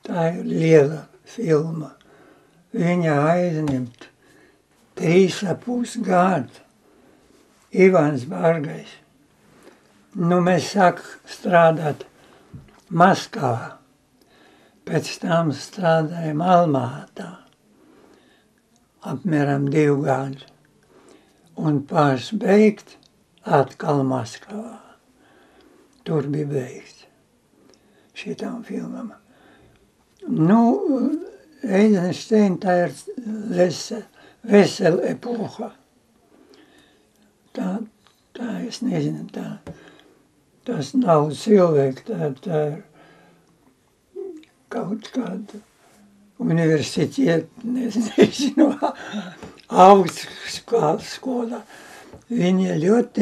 Tā ir liela filma. Viņa aizņemt 3,5 gadu. Ivans Bargais. Nu, mēs sākam strādāt Maskavā. Pēc tam strādājam Almātā. Apmēram 2 gadu. Un pāris beigt atkal Maskavā. Tur bija beigts šitām filmām. Nu, Eizensteina tā ir vesela epoha. Tā es nezinu, tas nav cilvēki, tā ir kaut kāda universitāte, nezinu, augstskola. Viņa ļoti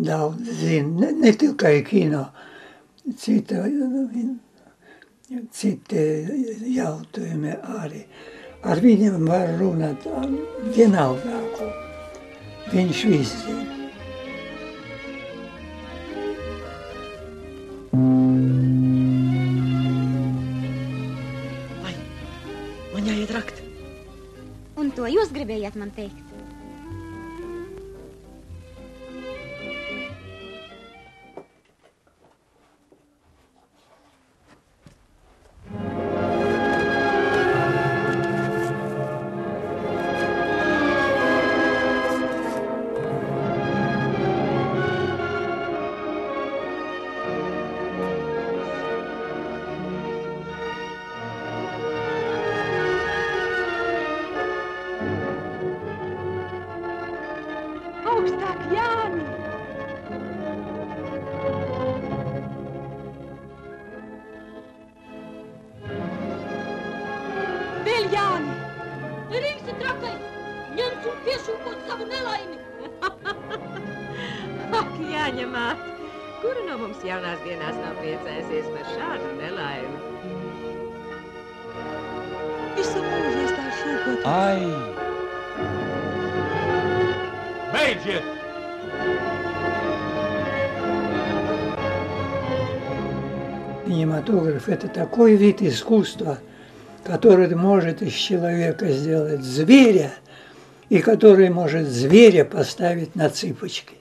daudz zina, ne tikai kino, citi jautājumi arī. Ar viņiem var runāt vienalga, ko viņš visu zina. Vai, man jāiet rakt. Un to jūs gribējāt man teikt? Augstāk, Jāni! Vēl, Jāni! Rīgsi trakais! Ņemts un piešūkot savu nelaimi! Ak, jāņemāt! Kura no mums jaunās dienās nav priecējusies par šādu nelaimi? Visi mūžies tā šūkot. Ai! Beidziet! Кинематограф – это такой вид искусства, который может из человека сделать зверя, и который может зверя поставить на цыпочки.